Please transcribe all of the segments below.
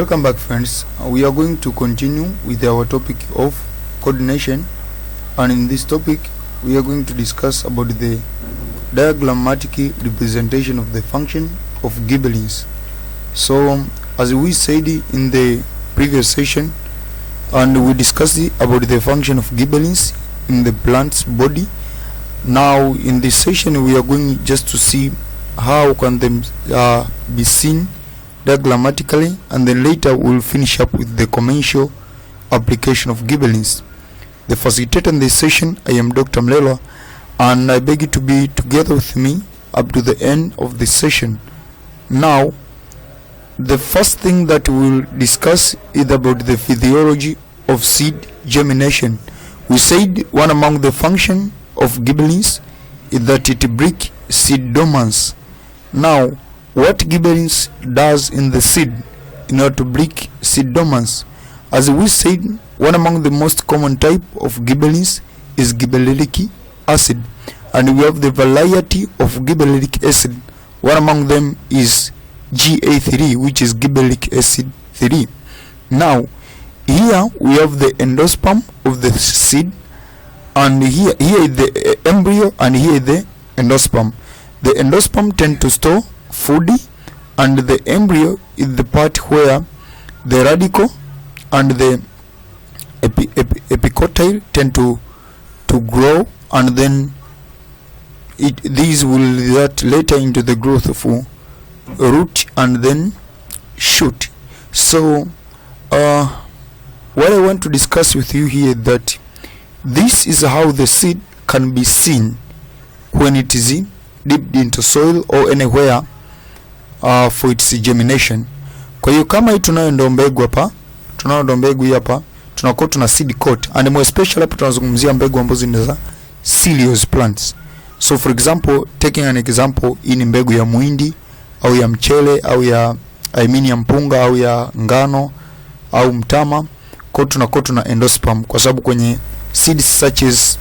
Welcome back, friends. We are going to continue with our topic of coordination, and in this topic we are going to discuss about the diagrammatic representation of the function of Gibbellerins. So as we said in the previous session, and we discussed about the function of Gibbellerins in the plant's body. Now in this session we are going just to see how can them be seen diagrammatically, and then later we'll finish up with the commercial application of Gibbellerins. The facilitator in this session, I am Dr. Mlelwa, and I beg you to be together with me up to the end of this session. Now the first thing that we'll discuss is about the physiology of seed germination. We said one among the function of Gibbellerins is that it breaks seed dormants. Now what Gibbellerins does in the seed in order to break seed dormants? As we said, one among the most common type of Gibbellerins is gibberellic acid, and we have the variety of gibberellic acid. One among them is GA3, which is gibberellic acid 3. Now here we have the endosperm of the seed, and here is the embryo, and here is the endosperm. The endosperm tend to store food, and the embryo is the part where the radicle and the epicotyle tend to grow, and then these will result later into the growth of a root and then shoot. So what I want to discuss with you here is that this is how the seed can be seen when it is dipped into soil or anywhere for its germination. Kwa hiyo kama hii tunayo ndo mbegu hapa, tunayo ndo mbegu hii hapa, tunakuwa tuna seed coat, and more especially hapa tunazungumzia mbegu ambazo ni za cereals plants. So for example, taking an example, hii ni mbegu ya muhindi au ya mchele au ya ya mpunga au ya ngano au mtama. Kwa tunakuwa tuna endosperm, kwa sababu kwenye seeds such as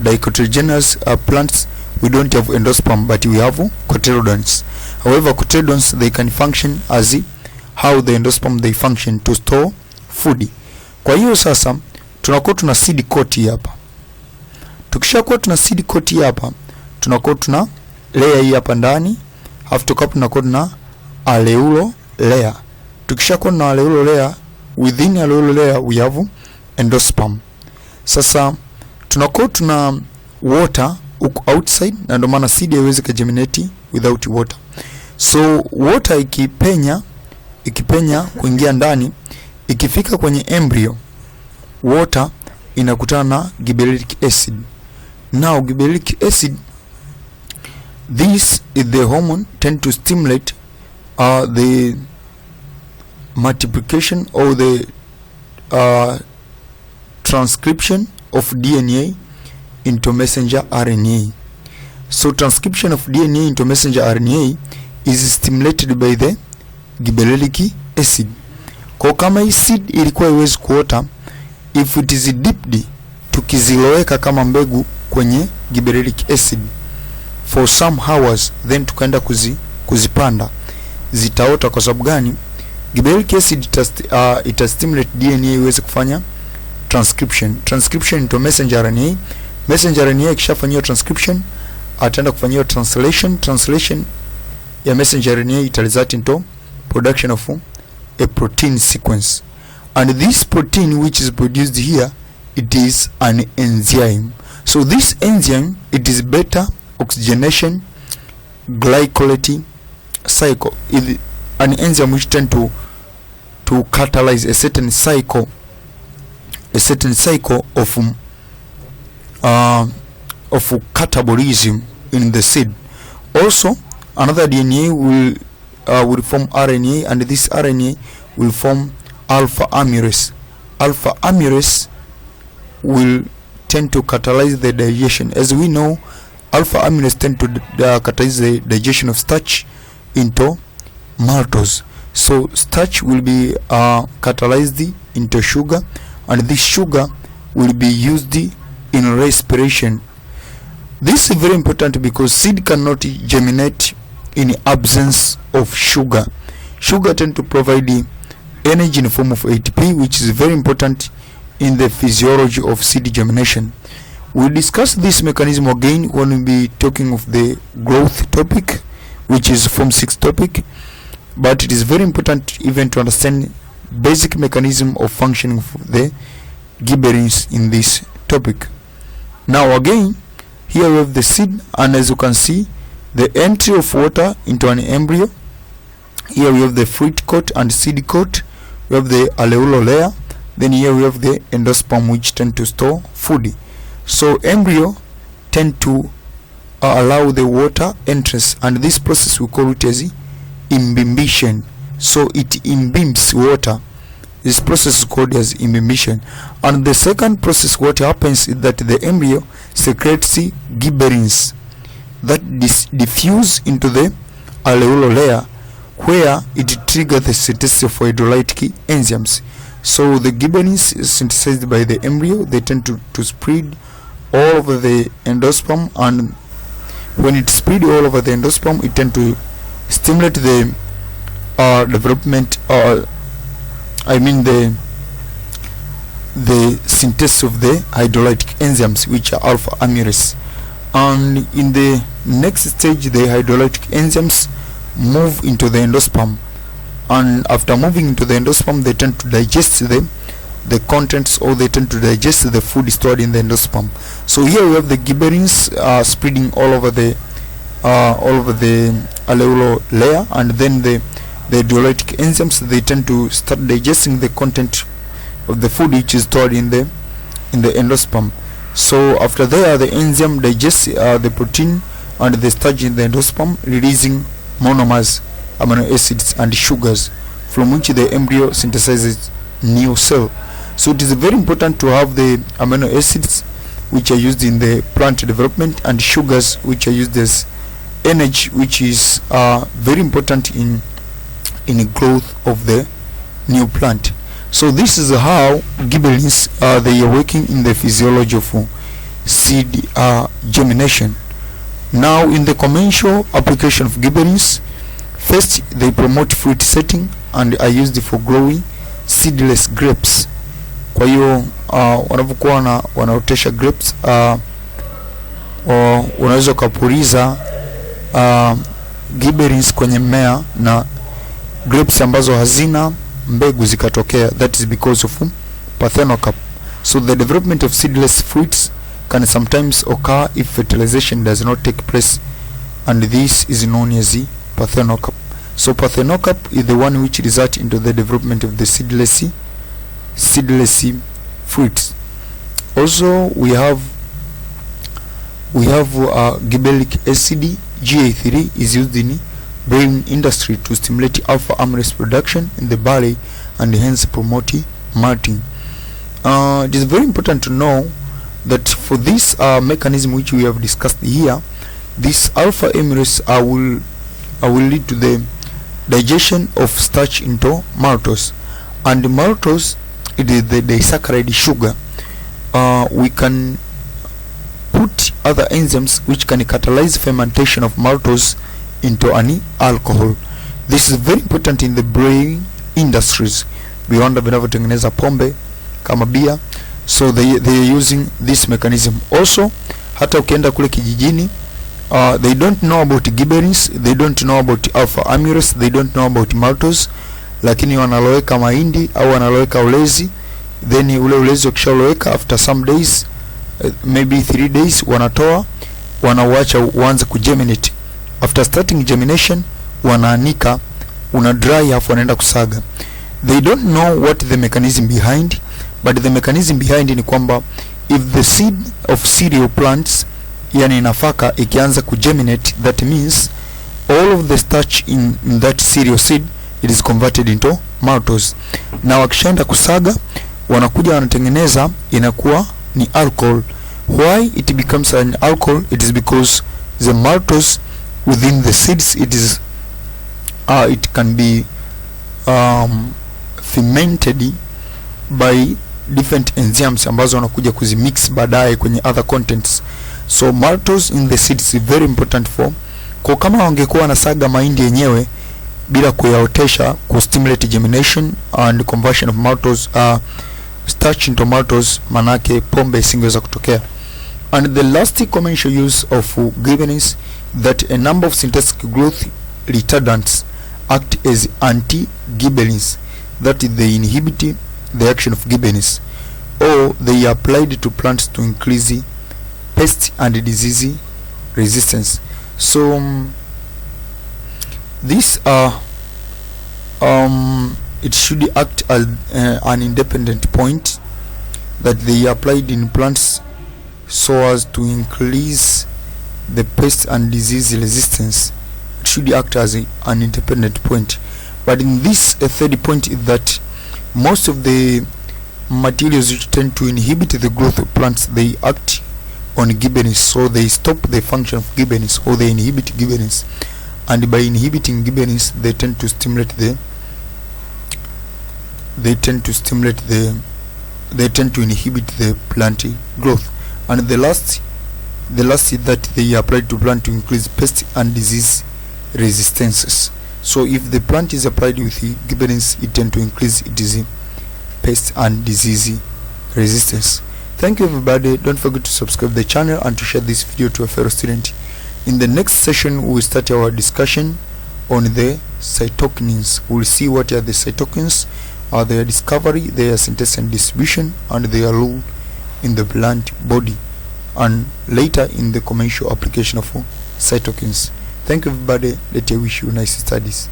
dicotyledonous plants we don't have endosperm, but we have cotyledons. However, cotyledons, they can function as how the endosperm they function to store food. Kwa hiyo sasa tunakuwa tuna seed coat hapa. Tukishakuwa tuna seed coat hapa, tunakuwa tuna layer hii hapa ndani, alafu tunakuwa tuna aleulo layer. Tukishakuwa na aleulo layer, within aleulo layer we have endosperm. Sasa tunakuwa tuna water outside, na ndio maana seed haiwezi kugerminate without water. So water ikipenya kuingia ndani, ikifika kwenye embryo, water inakutana na gibberellic acid. Now gibberellic acid, this is the hormone tend to stimulate the multiplication or the transcription of DNA into messenger RNA. So transcription of DNA into messenger RNA is stimulated by the gibberellic acid. Kwa kama hii seed ilikuwa iwezi kuota, if it is dipped, tukiziloweka kama mbegu kwenye gibberellic acid for some hours, then tukaenda kuzipanda, zitaota. Kwa sababu gani? Gibberellic acid ita stimulate DNA iweze kufanya transcription into messenger RNA. Messenger RNA ikishafanywa transcription, ataenda kufanywa translation ya messenger RNA, ita result into production of a protein sequence, and this protein which is produced here, it is an enzyme. So this enzyme, it is beta oxygenation glycolate cycle. It an enzyme which tend to catalyze a certain cycle of catabolism in the seed. Also another DNA will form RNA, and this RNA will form alpha amylase. Alpha amylase will tend to catalyze the digestion. As we know, alpha amylase tend to catalyze the digestion of starch into maltose. So starch will be catalyzed into sugar, and this sugar will be used in respiration. This is very important because seed cannot germinate in absence of sugar. Sugar tend to provide the energy in the form of ATP, which is very important in the physiology of seed germination. We'll discuss this mechanism again when we'll be talking of the growth topic, which is form 6 topic, but it is very important even to understand basic mechanism of functioning of the Gibbellerins in this topic. Now again, here we have the seed, and as you can see, the entry of water into an embryo. Here we have the fruit coat and seed coat. We have the alveolar layer. Then here we have the endosperm, which tend to store food. So embryo tend to allow the water entrance, and this process we call it as imbibition. So it imbimbs water. This process is called as imbibition. And the second process, what happens is that the embryo secretes Gibbellerins that diffuse into the alveolar layer, where it triggers the synthesis of hydrolytic enzymes. So the Gibbellerins is synthesized by the embryo. They tend to spread all over the endosperm, and when it spread all over the endosperm, it tend to stimulate the development, the synthesis of the hydrolytic enzymes, which are alpha amylase. And in the next stage, the hydrolytic enzymes move into the endosperm, and after moving into the endosperm, they tend to digest the contents, or they tend to digest the food stored in the endosperm. So here we have the Gibbellerins spreading all over the alveolar layer, and then the hydrolytic enzymes, they tend to start digesting the content of the food which is stored in the endosperm. So after there, the enzyme digests the protein and the starch in the endosperm, releasing monomers, amino acids and sugars, from which the embryo synthesizes new cell. So it is very important to have the amino acids which are used in the plant development, and sugars which are used as energy, which is very important in the growth of the new plant. So this is how Gibbellerins they are working in the physiology of seed germination. Now, in the commercial application of Gibbellerins, first they promote fruit setting and are used for growing seedless grapes. Kwa hiyo wanapokuwa wanaotesha grapes, unaweza kupuliza Gibbellerins kwenye mmea na grapes ambazo hazina mbegu zikatokea. That is because of parthenocarp. So the development of seedless fruits can sometimes occur if fertilization does not take place, and this is known as the parthenocarp. So parthenocarp is the one which results into the development of the seedless fruits. Also we have gibberellic acid, GA3, is used in brewing industry to stimulate alpha amylase production in the barley and hence promote malting. It is very important to know that for this mechanism which we have discussed here, this alpha amylase will lead to the digestion of starch into maltose, and maltose, it is the disaccharide sugar. We can put other enzymes which can catalyze fermentation of maltose into an alcohol. This is very important in the brewing industries, viwanda vinavyotengeneza pombe kama bia. So they are using this mechanism. Also, hata ukienda kule kijijini, they don't know about Gibbellerins, they don't know about alpha amylase, they don't know about maltose, lakini wanaloweka mahindi au wanaloweka ulezi, then ule ulezi ukishaloweka after some days, maybe 3 days, wanatoa, wanauacha uanze kugerminate. After starting germination, wanaanika, una dry, hapo wanaenda kusaga. They don't know what the mechanism behind, but the mechanism behind ni kwamba if the seed of cereal plants, yani nafaka, ikianza kugerminate, that means all of the starch in that cereal seed, it is converted into maltose. Na wakishaenda kusaga, wanakuja wanatengeneza, inakuwa ni alcohol. Why it becomes an alcohol? It is because the maltose within the seeds, it can be fermented by different enzymes ambazo wanakuja kuzimix baadaye kwenye other contents. So maltose in the seeds is very important for, kwa kama wangekuwa na saga mahindi yenyewe, bila kuyaotesha ku stimulate germination and conversion of maltose starch into maltose, manake pombe isingeweza kutokea. And the last commercial use of gibbelins, that a number of synthetic growth retardants act as anti-gibbelins, that they inhibit the action of gibbelins, or they are applied to plants to increase pest and disease resistance. So these are it should act as an independent point, that they are applied in plants so as to increase the pest and disease resistance. It should act as an independent point. But in this third point is that most of the materials which tend to inhibit the growth of plants, they act on gibbelins, so they stop the function of gibbelins, or they inhibit gibbelins, and by inhibiting gibbelins they tend to inhibit the plant growth. And the last is that they are applied to plant to increase pest and disease resistances. So if the plant is applied with gibbelins, it tend to increase its pest and disease resistance. Thank you everybody. Don't forget to subscribe the channel and to share this video to a fellow student. In the next session we will start our discussion on the cytokinins. We will see what are the cytokines, their discovery, their synthesis and distribution, and their role in the plant body, and later in the commercial application of cytokines. Thank you everybody. Let me wish you nice studies.